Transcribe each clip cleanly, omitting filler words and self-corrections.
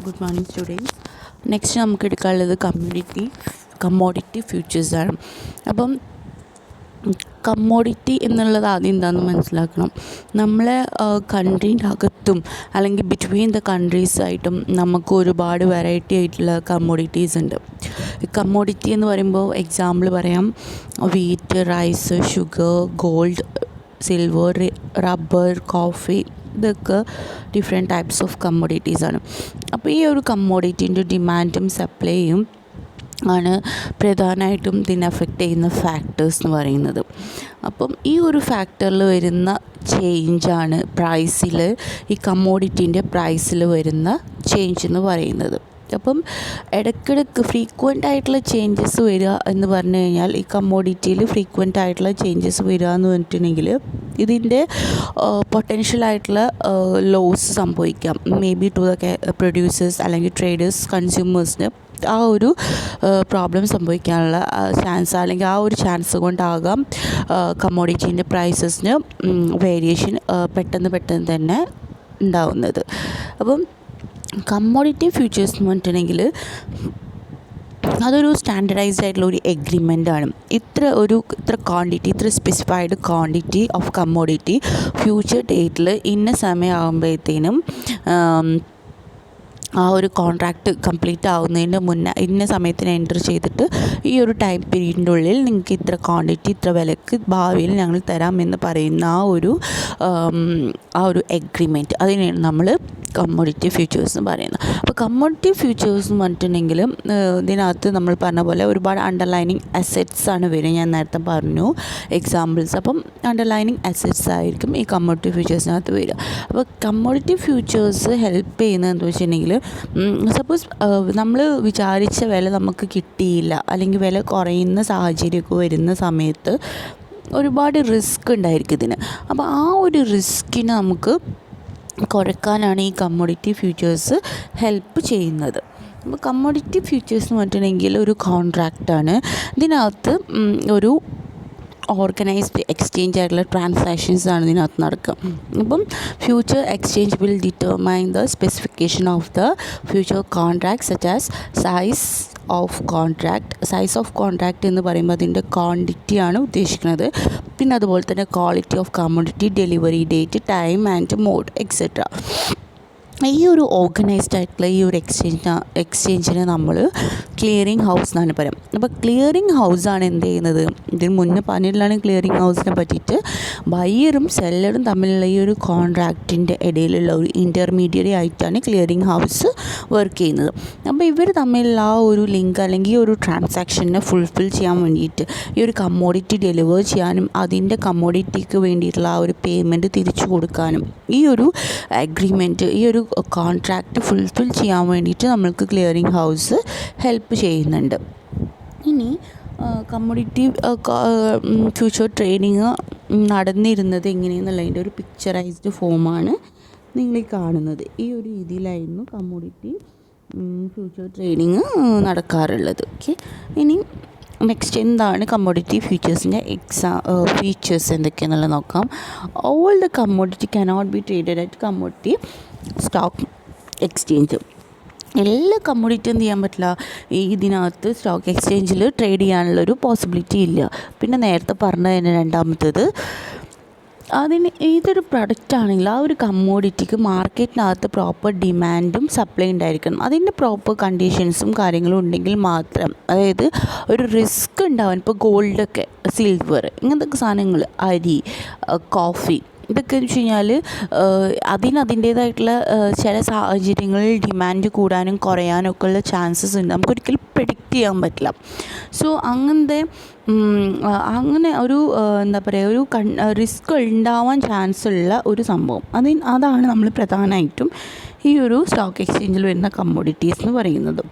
Good morning students. Next നമുക്ക് എടുക്കാനുള്ളത് commodity ഫ്യൂച്ചേഴ്സാണ്. അപ്പം commodity എന്നുള്ളത് ആദ്യം എന്താണെന്ന് മനസ്സിലാക്കണം. നമ്മളെ കൺട്രീൻ്റെ അകത്തും അല്ലെങ്കിൽ ബിറ്റ്വീൻ ദ കൺട്രീസായിട്ടും നമുക്ക് ഒരുപാട് വെറൈറ്റി ആയിട്ടുള്ള കമ്മോഡിറ്റീസ് ഉണ്ട്. കമ്മോഡിറ്റി എന്ന് പറയുമ്പോൾ എക്സാമ്പിൾ പറയാം, wheat, rice, sugar, gold, silver, rubber, coffee, ഇതൊക്കെ ഡിഫറെൻറ്റ് ടൈപ്സ് ഓഫ് കമ്മോഡിറ്റീസാണ്. അപ്പോൾ ഈ ഒരു കമ്മോഡിറ്റീൻ്റെ ഡിമാൻഡും സപ്ലൈയും ആണ് പ്രധാനമായിട്ടും ഇതിനെ അഫക്റ്റ് ചെയ്യുന്ന ഫാക്ടേഴ്സ് എന്ന് പറയുന്നത്. അപ്പം ഈ ഒരു ഫാക്ടറിൽ വരുന്ന ചേഞ്ചാണ് പ്രൈസിൽ, ഈ കമ്മോഡിറ്റീൻ്റെ പ്രൈസിൽ വരുന്ന ചേഞ്ച് എന്ന് പറയുന്നത്. അപ്പം ഇടയ്ക്കിടയ്ക്ക് ഫ്രീക്വൻ്റ് ആയിട്ടുള്ള ചേഞ്ചസ് വരിക എന്ന് പറഞ്ഞു കഴിഞ്ഞാൽ, ഈ കമ്മോഡിറ്റിയിൽ ഫ്രീക്വൻ്റ് ആയിട്ടുള്ള ചേഞ്ചസ് വരിക എന്ന് പറഞ്ഞിട്ടുണ്ടെങ്കിൽ ഇതിൻ്റെ പൊട്ടൻഷ്യലായിട്ടുള്ള ലോസ് സംഭവിക്കാം. Maybe to the producers അല്ലെങ്കിൽ ട്രേഡേഴ്സ്, കൺസ്യൂമേഴ്സിന് ആ ഒരു പ്രോബ്ലം സംഭവിക്കാനുള്ള ചാൻസ്, അല്ലെങ്കിൽ ആ ഒരു ചാൻസ് കൊണ്ടാകാം കമ്മോഡിറ്റീൻ്റെ പ്രൈസസിന് വേരിയേഷൻ പെട്ടെന്ന് തന്നെ ഉണ്ടാവുന്നത്. അപ്പം കമ്മോഡിറ്റി ഫ്യൂച്ചേഴ്സ് എന്ന് പറഞ്ഞിട്ടുണ്ടെങ്കിൽ അതൊരു സ്റ്റാൻഡർഡൈസ്ഡ് ആയിട്ടുള്ള ഒരു എഗ്രിമെൻ്റാണ്. ഇത്ര ക്വാണ്ടിറ്റി, ഇത്ര specified quantity of commodity future ഡേറ്റിൽ ഇന്ന സമയമാകുമ്പോഴത്തേനും ആ ഒരു കോൺട്രാക്റ്റ് കംപ്ലീറ്റ് ആവുന്നതിന് മുന്നേ ഇന്ന സമയത്തിന് എൻ്റർ ചെയ്തിട്ട് ഈ ഒരു ടൈം പീരീഡിൻ്റെ ഉള്ളിൽ നിങ്ങൾക്ക് ഇത്ര ക്വാണ്ടിറ്റി ഇത്ര വിലക്ക് ഭാവിയിൽ ഞങ്ങൾ തരാമെന്ന് പറയുന്ന ആ ഒരു എഗ്രിമെൻറ്റ്, അതിനെയാണ് നമ്മൾ കമ്മോഡിറ്റി ഫ്യൂച്ചേഴ്സ് എന്ന് പറയുന്നത്. അപ്പോൾ കമ്മോഡിറ്റി ഫ്യൂച്ചേഴ്സ് എന്ന് പറഞ്ഞിട്ടുണ്ടെങ്കിൽ ഇതിനകത്ത് നമ്മൾ പറഞ്ഞ പോലെ ഒരുപാട് അണ്ടർലൈനിങ് അസറ്റ്സ് ആണ് വരിക. ഞാൻ നേരത്തെ പറഞ്ഞു എക്സാമ്പിൾസ്. അപ്പം അണ്ടർലൈനിങ് അസറ്റ്സ് ആയിരിക്കും ഈ കമ്മോഡിറ്റി ഫ്യൂച്ചേഴ്സിനകത്ത് വരിക. അപ്പോൾ കമ്മോഡിറ്റി ഫ്യൂച്ചേഴ്സ് ഹെൽപ്പ് ചെയ്യുന്നത് എന്താ വെച്ചിട്ടുണ്ടെങ്കിൽ, സപ്പോസ് നമ്മൾ വിചാരിച്ച വില നമുക്ക് കിട്ടിയില്ല, അല്ലെങ്കിൽ വില കുറയുന്ന സാഹചര്യമൊക്കെ വരുന്ന സമയത്ത് ഒരുപാട് റിസ്ക് ഉണ്ടായിരിക്കും ഇതിന്. അപ്പോൾ ആ ഒരു റിസ്കിനെ നമുക്ക് കുറയ്ക്കാനാണ് ഈ കമ്മോഡിറ്റി ഫ്യൂച്ചേഴ്സ് ഹെൽപ്പ് ചെയ്യുന്നത്. അപ്പോൾ കമ്മോഡിറ്റി ഫ്യൂച്ചേഴ്സ് എന്ന് പറഞ്ഞിട്ടുണ്ടെങ്കിൽ ഒരു കോൺട്രാക്റ്റാണ്. ഇതിനകത്ത് ഒരു ഓർഗനൈസ്ഡ് എക്സ്ചേഞ്ച് ആയിട്ടുള്ള ട്രാൻസാക്ഷൻസ് ആണ് ഇതിനകത്ത് നടക്കുക. അപ്പം future exchange will determine the specification of the future contract such as size of contract എന്ന് പറയുമ്പോൾ അതിൻ്റെ ക്വാണ്ടിറ്റിയാണ് ഉദ്ദേശിക്കുന്നത്. പിന്നെ അതുപോലെ തന്നെ quality of commodity, delivery date, time and mode etcetera. ഈ ഒരു ഓർഗനൈസ്ഡ് ആയിട്ടുള്ള ഈ ഒരു എക്സ്ചേഞ്ചിനെ നമ്മൾ ക്ലിയറിംഗ് ഹൗസ് എന്നാണ് പറയുക. അപ്പോൾ ക്ലിയറിംഗ് ഹൗസാണ് എന്ത് ചെയ്യുന്നത്, ഇതിന് മുന്നേ പറഞ്ഞിട്ടുള്ളതാണ് ക്ലിയറിംഗ് ഹൗസിനെ പറ്റിയിട്ട്. ബയ്യറും സെല്ലറും തമ്മിലുള്ള ഈ ഒരു കോൺട്രാക്റ്റിൻ്റെ ഇടയിലുള്ള ഒരു ഇൻ്റർമീഡിയറി ആയിട്ടാണ് ക്ലിയറിംഗ് ഹൗസ് വർക്ക് ചെയ്യുന്നത്. അപ്പോൾ ഇവർ തമ്മിലുള്ള ആ ഒരു ലിങ്ക് അല്ലെങ്കിൽ ഈ ഒരു ട്രാൻസാക്ഷനെ ഫുൾഫിൽ ചെയ്യാൻ വേണ്ടിയിട്ട്, ഈ ഒരു കമ്മോഡിറ്റി ഡെലിവർ ചെയ്യാനും അതിൻ്റെ കമ്മോഡിറ്റിക്ക് വേണ്ടിയിട്ടുള്ള ആ ഒരു പേയ്മെൻറ്റ് തിരിച്ചു കൊടുക്കാനും ഈ ഒരു അഗ്രിമെൻറ്റ്, ഈ ഒരു കോൺട്രാക്റ്റ് ഫുൾഫിൽ ചെയ്യാൻ വേണ്ടിയിട്ട് നമ്മൾക്ക് ക്ലിയറിംഗ് ഹൗസ് ഹെൽപ്പ് ചെയ്യുന്നുണ്ട്. ഇനി കമ്മോഡിറ്റി ഫ്യൂച്ചർ ട്രേഡിങ് നടന്നിരുന്നത് എങ്ങനെയെന്നുള്ളതിൻ്റെ ഒരു പിക്ചറൈസ്ഡ് ഫോമാണ് നിങ്ങൾ കാണുന്നത്. ഈ ഒരു രീതിയിലായിരുന്നു കമ്മോഡിറ്റി ഫ്യൂച്ചർ ട്രേഡിങ് നടക്കാറുള്ളത്. ഓക്കെ, ഇനി നെക്സ്റ്റ് എന്താണ് കമ്മോഡിറ്റി ഫ്യൂച്ചേഴ്സിൻ്റെ ഫീച്ചേഴ്സ് എന്തൊക്കെയാണെന്നുള്ളത് നോക്കാം. All the commodity cannot be traded at commodity stock exchange. എല്ലാ കമ്മോഡിറ്റി എന്ത് ചെയ്യാൻ പറ്റില്ല, ഇതിനകത്ത് സ്റ്റോക്ക് എക്സ്ചേഞ്ചിൽ ട്രേഡ് ചെയ്യാനുള്ളൊരു പോസിബിലിറ്റി ഇല്ല. പിന്നെ നേരത്തെ പറഞ്ഞതിന് രണ്ടാമത്തേത്, അതിന് ഏതൊരു പ്രൊഡക്റ്റ് ആണെങ്കിലും ആ ഒരു കമ്മോഡിറ്റിക്ക് മാർക്കറ്റിനകത്ത് പ്രോപ്പർ ഡിമാൻഡും സപ്ലൈ ഉണ്ടായിരിക്കണം. അതിൻ്റെ പ്രോപ്പർ കണ്ടീഷൻസും കാര്യങ്ങളും ഉണ്ടെങ്കിൽ മാത്രം, അതായത് ഒരു റിസ്ക് ഉണ്ടാവാൻ, ഇപ്പോൾ ഗോൾഡൊക്കെ, സിൽവർ, ഇങ്ങനത്തെ സാധനങ്ങൾ, അരി, കോഫി, ഇതൊക്കെ എന്ന് വെച്ച് കഴിഞ്ഞാൽ അതിൻ്റേതായിട്ടുള്ള ചില സാഹചര്യങ്ങളിൽ ഡിമാൻഡ് കൂടാനും കുറയാനും ഒക്കെ ഉള്ള ചാൻസസ് ഉണ്ട്. നമുക്കൊരിക്കലും പ്രെഡിക്റ്റ് ചെയ്യാൻ പറ്റില്ല. സോ അങ്ങനെ ഒരു എന്താ പറയുക, ഒരു റിസ്ക് ഉണ്ടാവാൻ ചാൻസ് ഉള്ള ഒരു സംഭവം, അതാണ് നമ്മൾ പ്രധാനമായിട്ടും ഈ ഒരു സ്റ്റോക്ക് എക്സ്ചേഞ്ചിൽ വരുന്ന കമ്മോഡിറ്റീസ് എന്ന് പറയുന്നത്.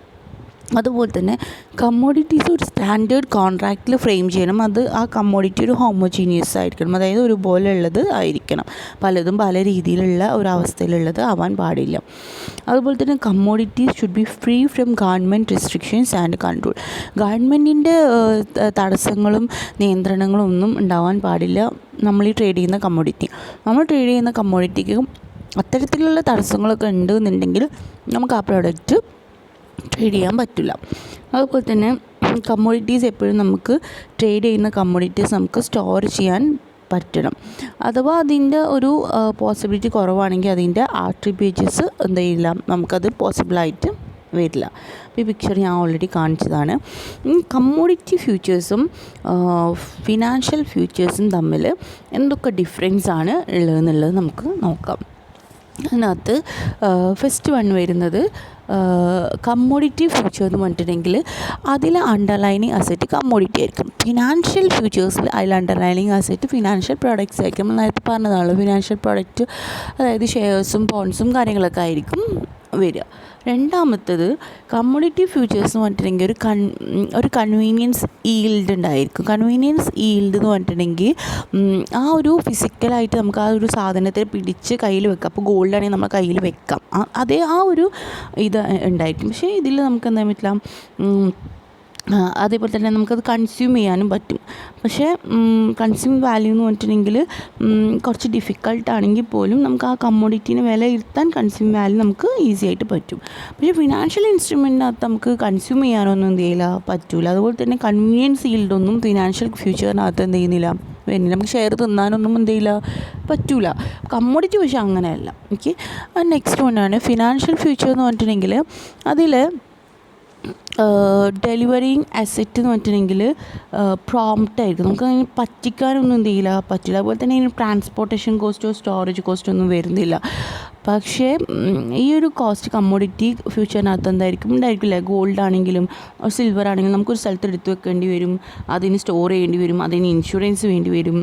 അതുപോലെ തന്നെ കമ്മോഡിറ്റീസ് ഒരു സ്റ്റാൻഡേർഡ് കോൺട്രാക്റ്റിൽ ഫ്രെയിം ചെയ്യണം. അത് ആ കമ്മോഡിറ്റി ഒരു ഹോമോജീനിയസ് ആയിരിക്കണം, അതായത് ഒരുപോലെ ഉള്ളത് ആയിരിക്കണം. പലതും പല രീതിയിലുള്ള ഒരവസ്ഥയിലുള്ളത് ആവാൻ പാടില്ല. അതുപോലെ തന്നെ commodities should be free from government restrictions and control. ഗവൺമെൻറ്റിൻ്റെ തടസ്സങ്ങളും നിയന്ത്രണങ്ങളും ഒന്നും ഉണ്ടാവാൻ പാടില്ല നമ്മൾ ട്രേഡ് ചെയ്യുന്ന കമ്മോഡിറ്റിക്ക്. അത്തരത്തിലുള്ള തടസ്സങ്ങളൊക്കെ ഉണ്ടെന്നുണ്ടെങ്കിൽ നമുക്ക് ആ പ്രോഡക്റ്റ് ട്രേഡ് ചെയ്യാൻ പറ്റില്ല. അതുപോലെ തന്നെ കമ്മോഡിറ്റീസ് എപ്പോഴും നമുക്ക് ട്രേഡ് ചെയ്യുന്ന കമ്മോഡിറ്റീസ് നമുക്ക് സ്റ്റോർ ചെയ്യാൻ പറ്റണം. അഥവാ അതിൻ്റെ ഒരു പോസിബിലിറ്റി കുറവാണെങ്കിൽ അതിൻ്റെ ആട്രിബ്യൂട്ട്സ് എന്ത് ചെയ്യില്ല, നമുക്കത് പോസിബിളായിട്ട് വരില്ല. അപ്പോൾ ഈ പിക്ചർ ഞാൻ ഓൾറെഡി കാണിച്ചതാണ്. കമ്മോഡിറ്റി ഫ്യൂച്ചേഴ്സും ഫിനാൻഷ്യൽ ഫ്യൂച്ചേഴ്സും തമ്മിൽ എന്തൊക്കെ ഡിഫറൻസ് ആണ് ഉള്ളതെന്നുള്ളത് നമുക്ക് നോക്കാം. അതിനകത്ത് ഫസ്റ്റ് വൺ വരുന്നത് കമ്മോഡിറ്റി ഫ്യൂച്ചർ എന്ന് പറഞ്ഞിട്ടുണ്ടെങ്കിൽ അതിൽ അണ്ടർലൈനിങ് അസറ്റ് കമ്മോഡിറ്റി ആയിരിക്കും. ഫിനാൻഷ്യൽ ഫ്യൂച്ചേഴ്സിൽ അതിൽ അണ്ടർലൈനിങ് അസറ്റ് ഫിനാൻഷ്യൽ പ്രോഡക്റ്റ്സ് ആയിരിക്കും. നമ്മൾ നേരത്തെ പറഞ്ഞതാണല്ലോ, ഫിനാൻഷ്യൽ പ്രോഡക്റ്റ് അതായത് ഷെയർസും ബോൺസും കാര്യങ്ങളൊക്കെ ആയിരിക്കും വരിക. രണ്ടാമത്തത് കമ്മോഡിറ്റി ഫ്യൂച്ചേഴ്സ് എന്ന് പറഞ്ഞിട്ടുണ്ടെങ്കിൽ ഒരു കൺവീനിയൻസ് ഈൽഡ് ഉണ്ടായിരിക്കും. കൺവീനിയൻസ് ഈൽഡ് എന്ന് പറഞ്ഞിട്ടുണ്ടെങ്കിൽ ആ ഒരു ഫിസിക്കലായിട്ട് നമുക്ക് ആ ഒരു സാധനത്തെ പിടിച്ച് കയ്യിൽ വെക്കാം. അപ്പോൾ ഗോൾഡാണെങ്കിൽ നമ്മൾ കയ്യിൽ വെക്കാം, അതേ ആ ഒരു ഇത് ഉണ്ടായിരിക്കും. പക്ഷേ ഇതിൽ നമുക്ക് എന്താ പറ്റില്ല, അതേപോലെ തന്നെ നമുക്കത് കൺസ്യൂം ചെയ്യാനും പറ്റും. പക്ഷേ കൺസ്യൂം വാല്യൂ എന്ന് പറഞ്ഞിട്ടുണ്ടെങ്കിൽ കുറച്ച് ഡിഫിക്കൾട്ടാണെങ്കിൽ പോലും നമുക്ക് ആ കമ്മോഡിറ്റീനെ വിലയിരുത്താൻ കൺസ്യൂം വാല്യൂ നമുക്ക് ഈസി ആയിട്ട് പറ്റും. പക്ഷേ ഫിനാൻഷ്യൽ ഇൻസ്ട്രുമെൻറ്റിനകത്ത് നമുക്ക് കൺസ്യൂം ചെയ്യാനൊന്നും എന്ത് ചെയ്യില്ല, പറ്റില്ല. അതുപോലെ തന്നെ കൺവീനിയൻസ് ഈൽഡൊന്നും ഫിനാൻഷ്യൽ ഫ്യൂച്ചറിനകത്ത് എന്ത് ചെയ്യുന്നില്ല, വരുന്നില്ല. നമുക്ക് ഷെയർ തിന്നാനൊന്നും എന്ത് ചെയ്യില്ല, പറ്റില്ല. കമ്മോഡിറ്റി പക്ഷേ അങ്ങനെയല്ല. ഓക്കെ, നെക്സ്റ്റ് വണ്ണാണ് ഫിനാൻഷ്യൽ ഫ്യൂച്ചർ എന്ന് പറഞ്ഞിട്ടുണ്ടെങ്കിൽ അതിൽ ഡെലിവറിങ് അസറ്റ് എന്ന് പറഞ്ഞിട്ടുണ്ടെങ്കിൽ പ്രോംപ്റ്റ് ആയിരിക്കും. നമുക്ക് അതിന് പറ്റിക്കാനൊന്നും എന്ത് ചെയ്യില്ല, പറ്റില്ല. അതുപോലെ തന്നെ ഇതിന് ട്രാൻസ്പോർട്ടേഷൻ കോസ്റ്റോ സ്റ്റോറേജ് കോസ്റ്റോ ഒന്നും വരുന്നില്ല. പക്ഷേ ഈ ഒരു കോസ്റ്റ് കമ്മോഡിറ്റി ഫ്യൂച്ചറിനകത്ത് എന്തായിരിക്കും ഉണ്ടായിരിക്കില്ല. ഗോൾഡ് ആണെങ്കിലും സിൽവർ ആണെങ്കിലും നമുക്കൊരു സ്ഥലത്ത് എടുത്ത് വെക്കേണ്ടി വരും, അതിന് സ്റ്റോർ ചെയ്യേണ്ടി വരും, അതിന് ഇൻഷുറൻസ് വേണ്ടി വരും.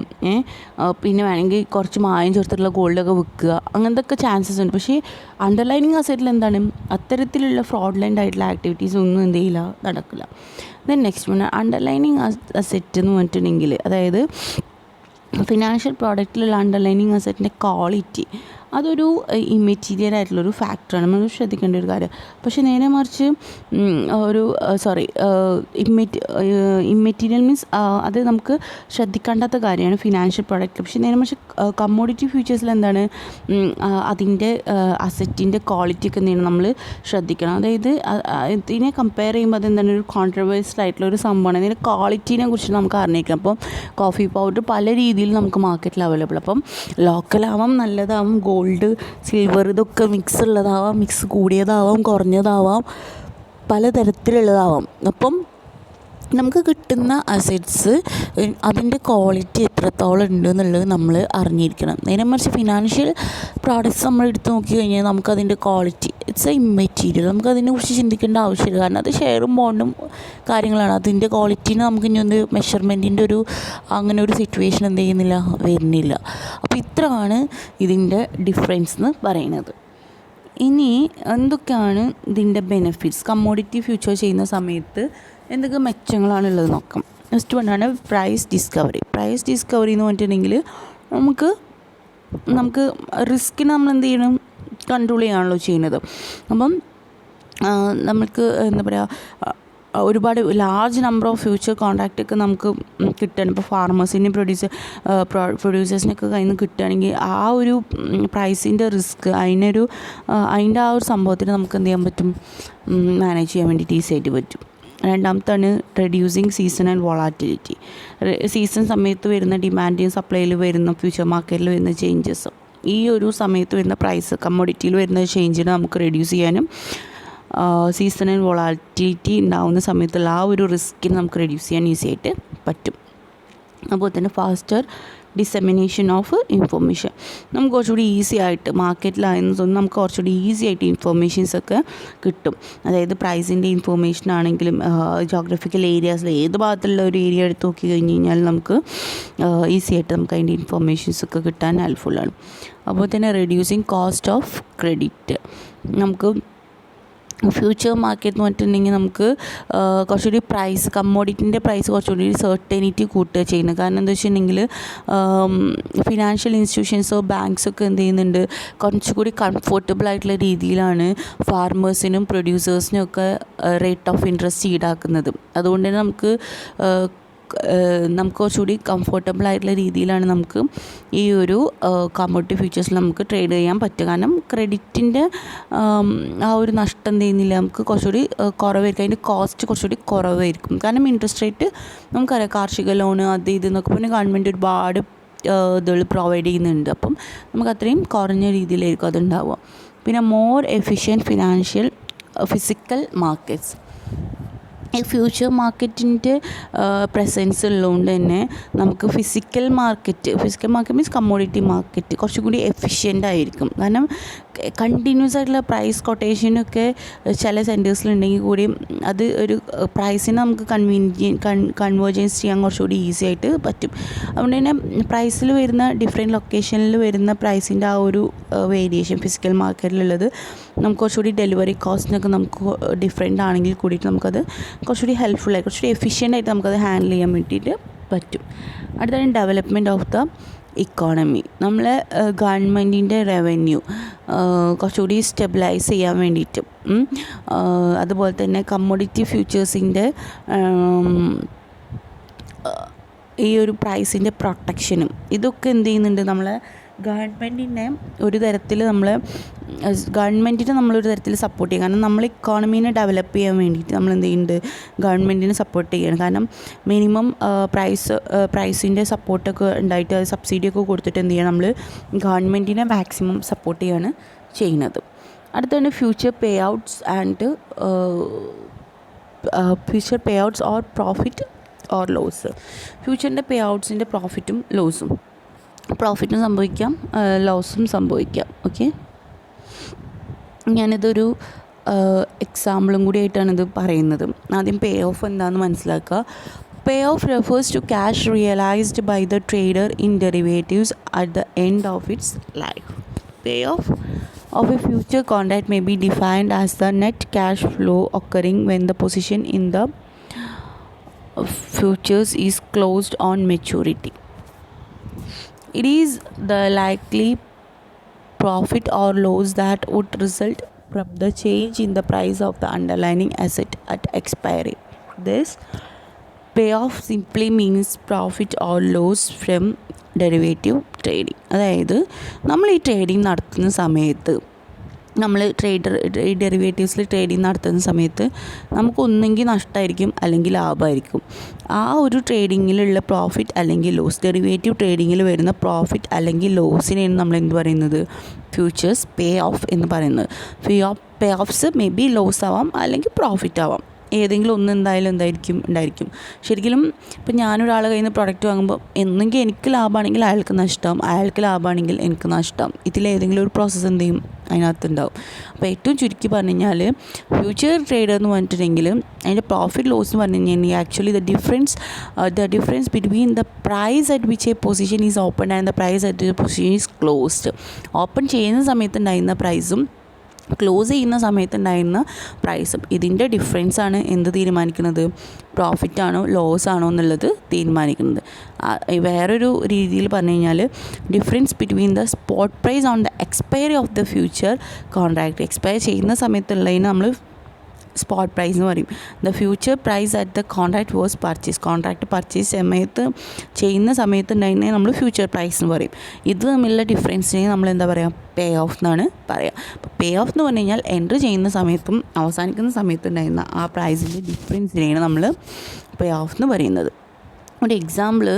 പിന്നെ വേണമെങ്കിൽ കുറച്ച് മായം ചേർത്തിട്ടുള്ള ഗോൾഡൊക്കെ വിൽക്കുക, അങ്ങനത്തെ ഒക്കെ ചാൻസസ് ഉണ്ട്. പക്ഷേ അണ്ടർലൈനിങ് അസറ്റിൽ എന്താണ്, അത്തരത്തിലുള്ള ഫ്രോഡ്ലൻ്റ് ആയിട്ടുള്ള ആക്ടിവിറ്റീസ് ഒന്നും എന്ത് ചെയ്യില്ല, നടക്കില്ല. Then next one underlining asset എന്ന് പറഞ്ഞിട്ടുണ്ടെങ്കിൽ അതായത് ഫിനാൻഷ്യൽ പ്രോഡക്റ്റിലുള്ള അണ്ടർലൈനിങ് അസറ്റിൻ്റെ ക്വാളിറ്റി അതൊരു ഇമ്മെറ്റീരിയൽ ആയിട്ടുള്ളൊരു ഫാക്ടറാണ്, നമ്മൾ ശ്രദ്ധിക്കേണ്ട ഒരു കാര്യം. പക്ഷേ നേരെ മറിച്ച് ഇമ്മെറ്റീരിയൽ മീൻസ് അത് നമുക്ക് ശ്രദ്ധിക്കേണ്ടാത്ത കാര്യമാണ് ഫിനാൻഷ്യൽ പ്രോഡക്റ്റ്. പക്ഷേ നേരെ മറിച്ച് കമ്മോഡിറ്റി ഫ്യൂച്ചേഴ്സിൽ എന്താണ്, അതിൻ്റെ അസറ്റിൻ്റെ ക്വാളിറ്റി ഒക്കെ എന്താണ് നമ്മൾ ശ്രദ്ധിക്കണം. അതായത് ഇതിനെ കമ്പയർ ചെയ്യുമ്പോൾ അതെന്താണ് ഒരു കോൺട്രവേഴ്സ്ഡ് ആയിട്ടുള്ള ഒരു സംഭവമാണ്. അതിൻ്റെ ക്വാളിറ്റീനെ കുറിച്ച് നമുക്ക് അറിഞ്ഞിരിക്കണം. അപ്പം കോഫി പൗഡർ പല രീതിയിൽ നമുക്ക് മാർക്കറ്റിൽ അവൈലബിൾ. അപ്പം ലോക്കലാവാം, നല്ലതാവാം, ഗോൾഡ് സിൽവർ ഇതൊക്കെ മിക്സ് ഉള്ളതാവാം, മിക്സ് കൂടിയതാവാം, കുറഞ്ഞതാവാം, പലതരത്തിലുള്ളതാവാം. അപ്പം നമുക്ക് കിട്ടുന്ന അസറ്റ്സ് അതിൻ്റെ ക്വാളിറ്റി എത്രത്തോളം ഉണ്ട് എന്നുള്ളത് നമ്മൾ അറിഞ്ഞിരിക്കണം. നേരെ മറിച്ച് ഫിനാൻഷ്യൽ പ്രോഡക്റ്റ്സ് നമ്മൾ എടുത്ത് നോക്കി കഴിഞ്ഞാൽ നമുക്കതിൻ്റെ ക്വാളിറ്റി ഇറ്റ്സ് എ ഇമ്മെറ്റീരിയൽ, നമുക്കതിനെക്കുറിച്ച് ചിന്തിക്കേണ്ട ആവശ്യമില്ല. കാരണം അത് ഷെയറും ബോണ്ടും കാര്യങ്ങളാണ്. അതിൻ്റെ ക്വാളിറ്റീനെ നമുക്ക് ഇനി ഒന്ന് മെഷർമെൻറ്റിൻ്റെ അങ്ങനെ ഒരു സിറ്റുവേഷൻ എന്ത് ചെയ്യുന്നില്ല, വരുന്നില്ല. അപ്പോൾ ഇത്രയാണ് ഇതിൻ്റെ ഡിഫറൻസ് എന്ന് പറയുന്നത്. ഇനി എന്തൊക്കെയാണ് ഇതിൻ്റെ ബെനിഫിറ്റ്സ്, കമ്മോഡിറ്റി ഫ്യൂച്ചർ ചെയ്യുന്ന സമയത്ത് എന്തൊക്കെ മെച്ചങ്ങളാണുള്ളത് നോക്കാം. നെക്സ്റ്റ് വണ്ണാണ് പ്രൈസ് ഡിസ്കവറി. പ്രൈസ് ഡിസ്കവറി എന്ന് പറഞ്ഞിട്ടുണ്ടെങ്കിൽ നമുക്ക് റിസ്കിനെ നമ്മൾ എന്ത് ചെയ്യണം, കൺട്രോൾ ചെയ്യാണല്ലോ ചെയ്യുന്നത്. അപ്പം നമുക്ക് എന്താ പറയുക, ഒരുപാട് ലാർജ് നമ്പർ ഓഫ് ഫ്യൂച്ചർ കോൺട്രാക്റ്റൊക്കെ നമുക്ക് കിട്ടുകയാണ്. ഇപ്പോൾ ഫാർമേഴ്സിൻ്റെയും പ്രൊഡ്യൂസേഴ്സിനൊക്കെ കയ്യിൽ നിന്ന് കിട്ടുകയാണെങ്കിൽ ആ ഒരു പ്രൈസിൻ്റെ റിസ്ക് അതിൻ്റെ ആ ഒരു സംഭവത്തിന് നമുക്ക് എന്ത് ചെയ്യാൻ പറ്റും, മാനേജ് ചെയ്യാൻ വേണ്ടിയിട്ട് ഈസി ആയിട്ട് പറ്റും. രണ്ടാമത്താണ് reducing season and volatility. Season സമയത്ത് വരുന്ന ഡിമാൻഡിങ് സപ്ലൈയിൽ വരുന്ന ഫ്യൂച്ചർ മാർക്കറ്റിൽ വരുന്ന ചേഞ്ചസ്, ഈ ഒരു സമയത്ത് വരുന്ന പ്രൈസ് കമ്മോഡിറ്റിയിൽ വരുന്ന ചേഞ്ചിനെ നമുക്ക് റെഡ്യൂസ് ചെയ്യാനും സീസണൽ വോളാറ്റിലിറ്റി ഉണ്ടാകുന്ന സമയത്തുള്ള ആ ഒരു റിസ്കിന് നമുക്ക് റെഡ്യൂസ് ചെയ്യാൻ ഈസി ആയിട്ട് പറ്റും. അതുപോലെ തന്നെ ഫാസ്റ്റർ ഡിസെമിനേഷൻ ഓഫ് ഇൻഫർമേഷൻ, നമുക്ക് കുറച്ചുകൂടി ഈസി ആയിട്ട് മാർക്കറ്റിലായെന്ന് തോന്നുന്നു നമുക്ക് കുറച്ചുകൂടി ഈസി ആയിട്ട് ഇൻഫർമേഷൻസൊക്കെ കിട്ടും. അതായത് പ്രൈസിൻ്റെ ഇൻഫർമേഷൻ ആണെങ്കിലും ജോഗ്രഫിക്കൽ ഏരിയാസിൽ ഏത് ഭാഗത്തുള്ള ഒരു ഏരിയ എടുത്ത് നോക്കി കഴിഞ്ഞ് കഴിഞ്ഞാൽ നമുക്ക് ഈസി ആയിട്ട് നമുക്ക് അതിൻ്റെ ഇൻഫർമേഷൻസൊക്കെ കിട്ടാൻ ഹെൽപ്ഫുള്ളാണ്. അതുപോലെ തന്നെ റെഡ്യൂസിങ് കോസ്റ്റ് ഓഫ് ക്രെഡിറ്റ്, നമുക്ക് ഫ്യൂച്ചർ മാർക്കറ്റ് എന്ന് പറഞ്ഞിട്ടുണ്ടെങ്കിൽ നമുക്ക് കുറച്ചുകൂടി പ്രൈസ് കമ്മോഡിറ്റിൻ്റെ പ്രൈസ് കുറച്ചുകൂടി സെർട്ടനിറ്റി കൂട്ടുക ചെയ്യുന്നത്. കാരണം എന്താ വെച്ചിട്ടുണ്ടെങ്കിൽ ഫിനാൻഷ്യൽ ഇൻസ്റ്റിറ്റ്യൂഷൻസോ ബാങ്ക്സൊക്കെ എന്ത് ചെയ്യുന്നുണ്ട്, കുറച്ചുകൂടി കംഫർട്ടബിൾ ആയിട്ടുള്ള രീതിയിലാണ് ഫാർമേഴ്സിനും പ്രൊഡ്യൂസേഴ്സിനും ഒക്കെ റേറ്റ് ഓഫ് ഇൻട്രസ്റ്റ് ഈടാക്കുന്നത്. അതുകൊണ്ട് തന്നെ നമുക്ക് നമുക്ക് കുറച്ചുകൂടി കംഫർട്ടബിൾ ആയിട്ടുള്ള രീതിയിലാണ് നമുക്ക് ഈ ഒരു കമ്മോഡിറ്റി ഫ്യൂച്ചേഴ്സിൽ നമുക്ക് ട്രേഡ് ചെയ്യാൻ പറ്റുക. കാരണം ക്രെഡിറ്റിൻ്റെ ആ ഒരു നഷ്ടം എന്ത് ചെയ്യുന്നില്ല, നമുക്ക് കുറച്ചുകൂടി കുറവായിരിക്കും, അതിൻ്റെ കോസ്റ്റ് കുറച്ചുകൂടി കുറവായിരിക്കും. കാരണം ഇൻട്രസ്റ്റ് റേറ്റ് നമുക്കറിയാം, കാർഷിക ലോണ് അത് ഇത് എന്നൊക്കെ പിന്നെ ഗവൺമെൻറ് ഒരുപാട് ഇതുകൾ പ്രൊവൈഡ് ചെയ്യുന്നുണ്ട്. അപ്പം നമുക്ക് അത്രയും കുറഞ്ഞ രീതിയിലായിരിക്കും അതുണ്ടാവുക. പിന്നെ മോർ എഫിഷ്യൻറ്റ് ഫിസിക്കൽ മാർക്കറ്റ്സ്. ഈ ഫ്യൂച്ചർ മാർക്കറ്റിൻ്റെ പ്രസൻസ് ഉള്ളതുകൊണ്ട് തന്നെ നമുക്ക് physical market means commodity market കുറച്ചും കൂടി എഫിഷ്യൻ്റ് ആയിരിക്കും. കാരണം കണ്ടിന്യൂസ് ആയിട്ടുള്ള പ്രൈസ് കൊട്ടേഷനൊക്കെ ചില സെൻറ്റേഴ്സിലുണ്ടെങ്കിൽ കൂടി അത് ഒരു പ്രൈസിനെ നമുക്ക് കൺവേർജൻസ് ചെയ്യാൻ കുറച്ചുകൂടി ഈസി ആയിട്ട് പറ്റും. അതുകൊണ്ട് തന്നെ പ്രൈസിൽ വരുന്ന ഡിഫറെൻറ്റ് ലൊക്കേഷനിൽ വരുന്ന പ്രൈസിൻ്റെ ആ ഒരു വേരിയേഷൻ ഫിസിക്കൽ മാർക്കറ്റിലുള്ളത് നമുക്ക് കുറച്ചുകൂടി ഡെലിവറി കോസ്റ്റിനൊക്കെ നമുക്ക് ഡിഫറെൻ്റ് ആണെങ്കിൽ കൂടിയിട്ട് നമുക്കത് കുറച്ചുകൂടി ഹെൽപ്ഫുള്ളായി കുറച്ചുകൂടി എഫിഷ്യൻ്റായിട്ട് നമുക്കത് ഹാൻഡിൽ ചെയ്യാൻ വേണ്ടിയിട്ട് പറ്റും. അടുത്താണ് ഡെവലപ്മെൻറ്റ് ഓഫ് ദ ഇക്കോണമി. നമ്മളെ ഗവൺമെൻറ്റിൻ്റെ റവന്യൂ കുറച്ചുകൂടി സ്റ്റെബിലൈസ് ചെയ്യാൻ വേണ്ടിയിട്ട്, അതുപോലെ തന്നെ കമ്മോഡിറ്റി ഫ്യൂച്ചേഴ്സിൻ്റെ ഈ ഒരു പ്രൈസിൻ്റെ പ്രൊട്ടക്ഷനും ഇതൊക്കെ എന്ത് ചെയ്യുന്നുണ്ട്, നമ്മളെ ഗവൺമെൻറ്റിനെ ഒരു തരത്തിൽ നമ്മളൊരു തരത്തിൽ സപ്പോർട്ട് ചെയ്യും. കാരണം നമ്മൾ ഇക്കോണമീനെ ഡെവലപ്പ് ചെയ്യാൻ വേണ്ടിയിട്ട് നമ്മൾ എന്ത് ചെയ്യുന്നുണ്ട്, ഗവൺമെൻറ്റിനെ സപ്പോർട്ട് ചെയ്യണം. കാരണം മിനിമം പ്രൈസിൻ്റെ സപ്പോർട്ടൊക്കെ ഉണ്ടായിട്ട് സബ്സിഡിയൊക്കെ കൊടുത്തിട്ട് എന്ത് ചെയ്യുക, നമ്മൾ ഗവൺമെൻറ്റിനെ മാക്സിമം സപ്പോർട്ട് ചെയ്യുകയാണ് ചെയ്യുന്നത്. അടുത്താണ് future pay outs or profit or loss. ഫ്യൂച്ചറിൻ്റെ പേ ഔട്ട്സിൻ്റെ പ്രോഫിറ്റും സംഭവിക്കാം, ലോസും സംഭവിക്കാം. ഓക്കെ, ഞാനിതൊരു എക്സാമ്പിളും കൂടി ആയിട്ടാണിത് പറയുന്നത്. ആദ്യം പേ ഓഫ് എന്താണെന്ന് മനസ്സിലാക്കുക. പേ of refers to cash realized by the trader in derivatives at the end of its life. Payoff of a future contract may be defined as the net cash flow occurring when the position in the futures is closed on maturity. It is the likely profit or loss that would result from the change in the price of the underlying asset at expiry. This payoff simply means profit or loss from derivative trading. അതായത് നമ്മൾ ഈ trading നടത്തുന്ന സമയത്ത് ഈ ഡെറിവേറ്റീവ്സിൽ trading നടത്തുന്ന സമയത്ത് നമുക്കൊന്നെങ്കിൽ നഷ്ടമായിരിക്കും അല്ലെങ്കിൽ ലാഭമായിരിക്കും. ആ ഒരു ട്രേഡിങ്ങിലുള്ള പ്രോഫിറ്റ് അല്ലെങ്കിൽ ലോസ്, ഡെറിവേറ്റീവ് ട്രേഡിങ്ങിൽ വരുന്ന പ്രോഫിറ്റ് അല്ലെങ്കിൽ ലോസിനെയാണ് നമ്മൾ എന്ത് പറയുന്നത്, ഫ്യൂച്ചേഴ്സ് പേ ഓഫ് എന്ന് പറയുന്നത്. പേ ഓഫ്സ് മേ ബി ലോസ് ആവാം അല്ലെങ്കിൽ പ്രോഫിറ്റ് ആവാം, ഏതെങ്കിലും ഒന്ന് എന്തായാലും ഉണ്ടായിരിക്കും. ശരിക്കും ഇപ്പം ഞാനൊരാളെ കയ്യിൽ നിന്ന് പ്രൊഡക്റ്റ് വാങ്ങുമ്പോൾ എന്നെങ്കിൽ എനിക്ക് ലാഭമാണെങ്കിൽ അയാൾക്ക് നഷ്ടം, അയാൾക്ക് ലാഭമാണെങ്കിൽ എനിക്ക് നഷ്ടം, ഇതിലേതെങ്കിലും ഒരു പ്രോസസ്സ് എന്ത് ചെയ്യും അതിനകത്തുണ്ടാവും. അപ്പോൾ ഏറ്റവും ചുരുക്കി പറഞ്ഞു കഴിഞ്ഞാൽ ഫ്യൂച്ചർ ട്രേഡർ എന്ന് പറഞ്ഞിട്ടുണ്ടെങ്കിൽ അതിൻ്റെ പ്രോഫിറ്റ് ലോസ് എന്ന് പറഞ്ഞു കഴിഞ്ഞാൽ actually the difference between the price at which a position is open and the price at a position is closed. Open ചെയ്യുന്ന സമയത്ത് ഉണ്ടായിരുന്ന പ്രൈസും ക്ലോസ് ചെയ്യുന്ന സമയത്തുണ്ടായിരുന്ന പ്രൈസും, ഇതിൻ്റെ ഡിഫറൻസാണ് എന്ത് തീരുമാനിക്കുന്നത്, പ്രോഫിറ്റാണോ ലോസ് ആണോ എന്നുള്ളത് തീരുമാനിക്കുന്നത്. വേറൊരു രീതിയിൽ പറഞ്ഞു കഴിഞ്ഞാൽ difference between the spot price on the expiry of the future contract. Expire ചെയ്യുന്ന സമയത്തുള്ളതിന് നമ്മൾ സ്പോട്ട് പ്രൈസ് എന്ന് പറയും. The future price at the contract was contract purchase ചെയ്യുന്ന സമയത്ത് ഉണ്ടായിരുന്നേ നമ്മൾ ഫ്യൂച്ചർ പ്രൈസ് എന്ന് പറയും. ഇത് തമ്മിലുള്ള ഡിഫറൻസിനെ നമ്മൾ എന്താ പറയുക, പേ ഓഫ് എന്നാണ് പറയുക. അപ്പോൾ പേ ഓഫ് എന്ന് പറഞ്ഞു കഴിഞ്ഞാൽ എൻട്രി ചെയ്യുന്ന സമയത്തും അവസാനിക്കുന്ന സമയത്തും ഉണ്ടായിരുന്ന ആ പ്രൈസിൻ്റെ ഡിഫറൻസിനെയാണ് നമ്മൾ പേ ഓഫ് എന്ന് പറയുന്നത്. ഒരു എക്സാമ്പിൾ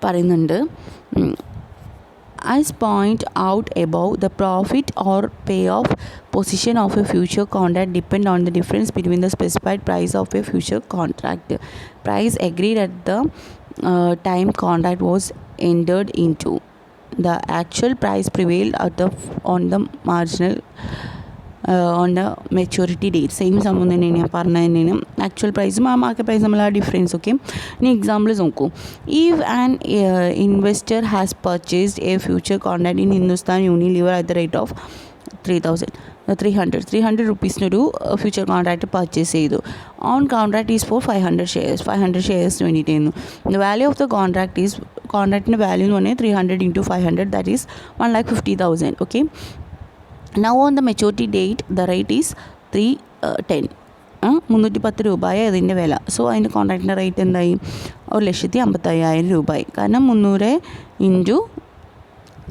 പറയുന്നുണ്ട്. As point out above, the profit or payoff position of a future contract depend on the difference between the specified price of a future contract price agreed at the time contract was entered into. The actual price prevailed on the marginal on the maturity date. Same സംഭവം തന്നെയാണ് ഞാൻ പറഞ്ഞത് തന്നെയാണ്. Actual പ്രൈസും ആ market price നമ്മൾ ആ difference. Okay, ഇനി എക്സാമ്പിൾസ് നോക്കൂ. If an investor has purchased a future contract in Hindustan Unilever at the rate of 300 റുപ്പീസിനൊരു ഫ്യൂച്ചർ കോൺട്രാക്ട് പർച്ചേസ് ചെയ്തു. ഓൺ കോൺട്രാക്ട് ഈസ് ഫോർ 500 ഷെയർസിന് വേണ്ടിയിട്ടായിരുന്നു. ദ വാല്യൂ ഓഫ് ദ കോൺട്രാക്ടിൻ്റെ വാല്യൂ എന്ന് പറഞ്ഞാൽ 300 into 500, that is 1,50,000. Okay, now on the maturity date the rate is 310. 310 രൂപയായി അതിൻ്റെ വില. സോ അതിൻ്റെ കോൺട്രാക്റ്റിൻ്റെ റേറ്റ് എന്തായി? 1,55,000 രൂപയായി. കാരണം 300 ഇൻറ്റു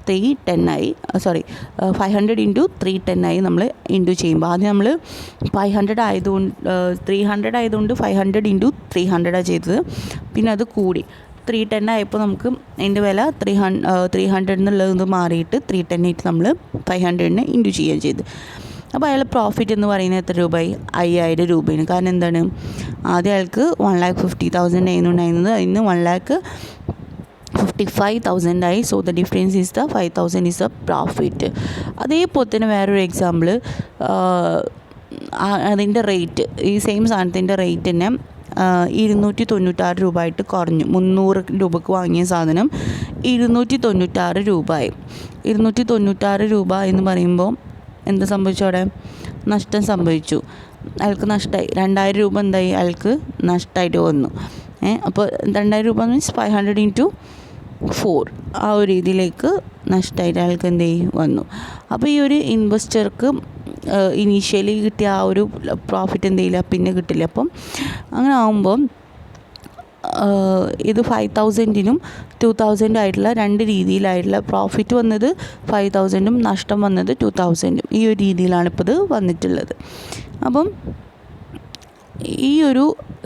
310 ആയി, 500 ഇൻറ്റു 310 ആയി നമ്മൾ ഇൻറ്റു ചെയ്യുമ്പോൾ ആദ്യം നമ്മൾ 500 ആയതുകൊണ്ട് 300 ആയതുകൊണ്ട് 500 ഇൻറ്റു 300 ചെയ്തത്. പിന്നെ അത് കൂടി 310 ആയപ്പോൾ നമുക്ക് അതിൻ്റെ വില 300 എന്നുള്ളത് മാറിയിട്ട് 310 ആയിട്ട് നമ്മൾ 500 ഇൻറ്റു ചെയ്യുകയും ചെയ്തു. അപ്പോൾ അയാൾ പ്രോഫിറ്റ് എന്ന് പറയുന്നത് എത്ര രൂപയായി? 5,000 രൂപയാണ്. കാരണം എന്താണ്? ആദ്യം അയാൾക്ക് 1,50,000 ആയിരുന്നു ഉണ്ടായിരുന്നത്, അതിന് 1,55,000 ആയി. So the difference is the 5,000 is the profit. അതേപോലെ തന്നെ വേറൊരു എക്സാമ്പിൾ, അതിൻ്റെ റേറ്റ്, ഈ സെയിം സാധനത്തിൻ്റെ റേറ്റ് തന്നെ 296 രൂപ ആയിട്ട് കുറഞ്ഞു. 300 രൂപക്ക് വാങ്ങിയ സാധനം 296 രൂപയായി. 296 രൂപ എന്ന് പറയുമ്പോൾ എന്ത് സംഭവിച്ചു? അവിടെ നഷ്ടം സംഭവിച്ചു. അയാൾക്ക് നഷ്ടമായി. 2,000 രൂപ എന്തായി? അയാൾക്ക് നഷ്ടമായിട്ട് വന്നു. അപ്പോൾ 2,000 രൂപ മീൻസ് 500 ഇൻറ്റു 4 ആ ഒരു രീതിയിലേക്ക് നഷ്ടമായിട്ട് അയാൾക്ക് എന്ത് ചെയ്യും? വന്നു. അപ്പോൾ ഈ ഒരു ഇൻവെസ്റ്റർക്ക് ഇനീഷ്യലി കിട്ടിയ ആ ഒരു പ്രോഫിറ്റ് എന്ത് ചെയ്യില്ല, പിന്നെ കിട്ടില്ല. അപ്പം അങ്ങനെ ആകുമ്പം ഇത് 5,000-നും 2,000 ആയിട്ടുള്ള രണ്ട് രീതിയിലായിട്ടുള്ള പ്രോഫിറ്റ് വന്നത് 5,000-ഉം നഷ്ടം വന്നത് 2,000-ഉം. ഈ ഒരു രീതിയിലാണ് ഇപ്പോൾ ഇത് വന്നിട്ടുള്ളത്. അപ്പം ഈ ഒരു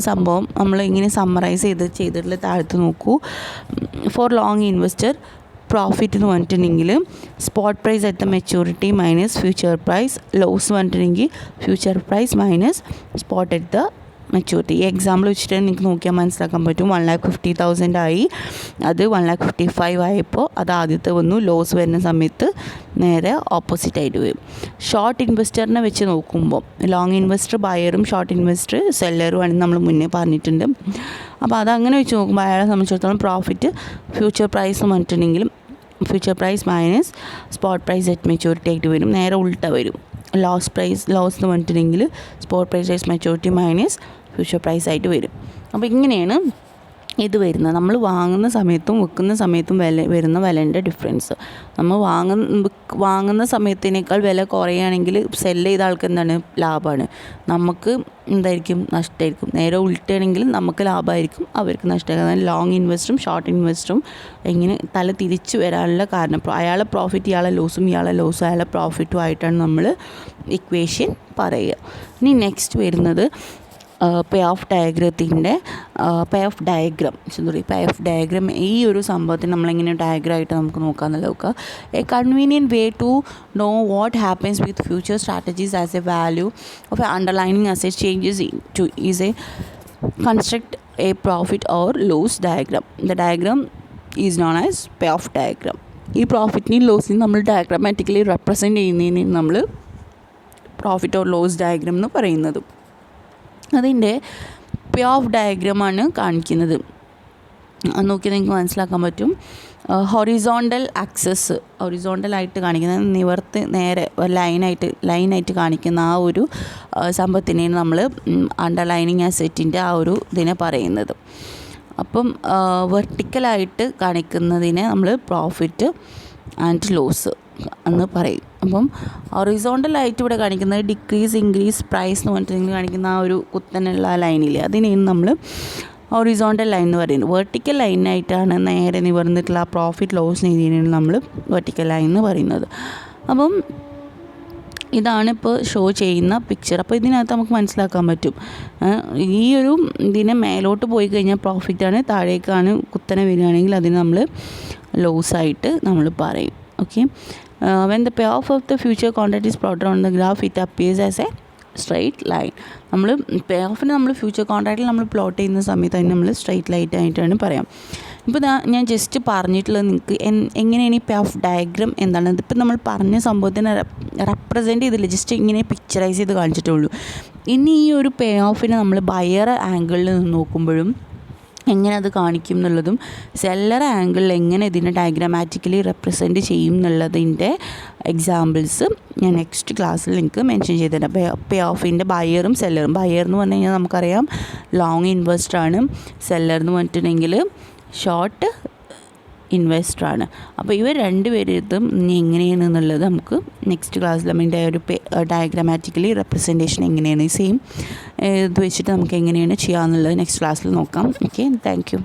സംഭവം നമ്മൾ ഇങ്ങനെ സമ്മറൈസ് ചെയ്തിട്ടുള്ള താഴത്ത് നോക്കൂ. ഫോർ ലോങ് ഇൻവെസ്റ്റർ പ്രോഫിറ്റ് എന്ന് പറഞ്ഞിട്ടുണ്ടെങ്കിൽ spot price at the maturity minus future price, loss പറഞ്ഞിട്ടുണ്ടെങ്കിൽ future price minus spot at the maturity. ഈ എക്സാമ്പിൾ വെച്ചിട്ട് നിങ്ങൾക്ക് നോക്കിയാൽ മനസ്സിലാക്കാൻ പറ്റും. 1,50,000 ആയി, അത് 1,55,000 ആയപ്പോൾ അത് ആദ്യത്തെ വന്നു. ലോസ് വരുന്ന സമയത്ത് നേരെ ഓപ്പോസിറ്റായിട്ട് വരും. ഷോർട്ട് ഇൻവെസ്റ്ററിനെ വെച്ച് നോക്കുമ്പോൾ ലോങ് ഇൻവെസ്റ്റർ ബയറും ഷോർട്ട് ഇൻവെസ്റ്റർ സെല്ലറും ആണെന്ന് നമ്മൾ മുന്നേ പറഞ്ഞിട്ടുണ്ട്. അപ്പോൾ അതങ്ങനെ വെച്ച് നോക്കുമ്പോൾ അയാളെ സംബന്ധിച്ചിടത്തോളം പ്രോഫിറ്റ് ഫ്യൂച്ചർ പ്രൈസ് എന്ന് പറഞ്ഞിട്ടുണ്ടെങ്കിലും future price minus spot price at maturity ആയിട്ട് വരും. നേരെ ഉൾട്ട വരും. ലോസ് എന്ന് പറഞ്ഞിട്ടുണ്ടെങ്കിൽ spot price maturity minus future price ആയിട്ട് വരും. അപ്പോൾ ഇങ്ങനെയാണ് ഇത് വരുന്നത്. നമ്മൾ വാങ്ങുന്ന സമയത്തും വിൽക്കുന്ന സമയത്തും വരുന്ന വിലേൻ്റെ ഡിഫറൻസ്. നമ്മൾ വാങ്ങുന്ന സമയത്തിനേക്കാൾ വില കുറയുകയാണെങ്കിൽ സെല്ല് ചെയ്ത ആൾക്ക് എന്താണ്? ലാഭമാണ്. നമുക്ക് എന്തായിരിക്കും? നഷ്ടമായിരിക്കും. നേരെ ഉൾട്ടാണെങ്കിൽ നമുക്ക് ലാഭമായിരിക്കും, അവർക്ക് നഷ്ടമായിരിക്കും. അതായത് ലോങ് ഇൻവെസ്റ്ററും ഷോർട്ട് ഇൻവെസ്റ്ററും എങ്ങനെ തല തിരിച്ച് വരാനുള്ള കാരണം അയാളെ പ്രോഫിറ്റ് ഇയാളെ ലോസും, ഇയാളെ ലോസും അയാളെ പ്രോഫിറ്റും ആയിട്ടാണ് നമ്മൾ ഇക്വേഷൻ പറയുക. ഇനി നെക്സ്റ്റ് വരുന്നത് പേ ഓഫ് ഡയഗ്രാം. ഈ ഒരു സംഭവത്തിന് നമ്മളെങ്ങനെ ഡയഗ്രാമായിട്ട് നമുക്ക് നോക്കാമെന്നല്ല നോക്കുക. A convenient way to know what happens with future strategies as a value of a underlining asset changes to is a construct a profit or loss diagram. The diagram is known as payoff diagram. ഈ പ്രോഫിറ്റിനെയും ലോസിനെയും നമ്മൾ ഡയഗ്രാമാറ്റിക്കലി represent ചെയ്യുന്നതിന് നമ്മൾ profit or loss diagram എന്ന് പറയുന്നത്. അതിൻ്റെ പേ of ഡയഗ്രമാണ് കാണിക്കുന്നത്. നോക്കി നിങ്ങൾക്ക് മനസ്സിലാക്കാൻ പറ്റും. ഹൊറിസോണ്ടലായിട്ട് കാണിക്കുന്നത് നേരെ ലൈനായിട്ട് കാണിക്കുന്ന ആ ഒരു സംഭവത്തിനെയാണ് നമ്മൾ അണ്ടർലൈനിങ് അസറ്റിൻ്റെ ആ ഒരു ഇതിനെ പറയുന്നത്. അപ്പം വെർട്ടിക്കലായിട്ട് കാണിക്കുന്നതിനെ നമ്മൾ പ്രോഫിറ്റ് ആൻഡ് ലോസ് എന്ന് പറയും. അപ്പം ഹൊറിസോണ്ടലായിട്ട് ഇവിടെ കാണിക്കുന്നത് ഡിക്രീസ് ഇൻക്രീസ് പ്രൈസ് എന്ന് പറഞ്ഞിട്ട് കാണിക്കുന്ന ആ ഒരു കുത്തനുള്ള ലൈനില്ലേ, അതിനെയാണ് നമ്മൾ ഹൊറിസോണ്ടൽ ലൈൻ എന്ന് പറയുന്നത്. വെർട്ടിക്കൽ ലൈനായിട്ടാണ് നേരെ നിവർന്നിട്ടുള്ള ആ പ്രോഫിറ്റ് ലോസ് രീതിയാണ് നമ്മൾ വെർട്ടിക്കൽ ലൈൻ എന്ന് പറയുന്നത്. അപ്പം ഇതാണ് ഇപ്പോൾ ഷോ ചെയ്യുന്ന പിക്ചർ. അപ്പോൾ ഇതിനകത്ത് നമുക്ക് മനസ്സിലാക്കാൻ പറ്റും, ഈ ഒരു ഇതിനെ മേലോട്ട് പോയി കഴിഞ്ഞാൽ പ്രോഫിറ്റാണ്, താഴേക്കാണ് കുത്തനെ വരികയാണെങ്കിൽ അതിന് നമ്മൾ ലോസായിട്ട് നമ്മൾ പറയും. Okay. When the payoff of the future contract is plotted on the graph, it appears as a straight line. നമ്മൾ പേ ഓഫിന് നമ്മൾ ഫ്യൂച്ചർ കോൺട്രാക്റ്റിൽ നമ്മൾ പ്ലോട്ട് ചെയ്യുന്ന സമയത്ത് അതിന് നമ്മൾ സ്ട്രെയിറ്റ് ലൈറ്റ് ആയിട്ടാണ് പറയാം. ഇപ്പോൾ ഞാൻ ജസ്റ്റ് പറഞ്ഞിട്ടുള്ളത് നിങ്ങൾക്ക് എങ്ങനെയാണ് ഈ പേ ഓഫ് ഡയഗ്രാം എന്താണ്. ഇതിപ്പോൾ നമ്മൾ പറഞ്ഞ സംഭവത്തിനെ റെപ്രസെൻറ്റ് ചെയ്തില്ല, ജസ്റ്റ് ഇങ്ങനെ പിക്ചറൈസ് ചെയ്ത് കാണിച്ചിട്ടുള്ളൂ. ഇനി ഈ ഒരു പേ ഓഫിനെ നമ്മൾ ബയർ ആംഗിളിൽ നിന്ന് നോക്കുമ്പോഴും എങ്ങനെ അത് കാണിക്കും എന്നുള്ളതും സെല്ലർ ആംഗിളിൽ എങ്ങനെ ഇതിനെ ഡയഗ്രാമാറ്റിക്കലി റെപ്രസെൻറ്റ് ചെയ്യും എന്നുള്ളതിൻ്റെ എക്സാമ്പിൾസ് ഞാൻ നെക്സ്റ്റ് ക്ലാസ്സിൽ നിങ്ങൾക്ക് മെൻഷൻ ചെയ്തിട്ടുണ്ട്. പേ ഓഫിൻ്റെ ബയറും സെല്ലറും. ബയർ എന്ന് പറഞ്ഞു കഴിഞ്ഞാൽ നമുക്കറിയാം ലോങ് ഇൻവെസ്റ്ററാണ്. സെല്ലർ എന്ന് പറഞ്ഞിട്ടുണ്ടെങ്കിൽ ഷോർട്ട് ഇൻവെസ്റ്ററാണ്. അപ്പോൾ ഇവർ രണ്ടുപേരും ഇനി എങ്ങനെയാണെന്നുള്ളത് നമുക്ക് നെക്സ്റ്റ് ക്ലാസ്സിൽ അതിൻ്റെ ഒരു ഡയഗ്രാമാറ്റിക്കലി റെപ്രസെൻറ്റേഷൻ എങ്ങനെയാണ് സെയിം ഇത് വെച്ചിട്ട് നമുക്ക് എങ്ങനെയാണ് ചെയ്യാമെന്നുള്ളത് നെക്സ്റ്റ് ക്ലാസ്സിൽ നോക്കാം. Okay, thank you.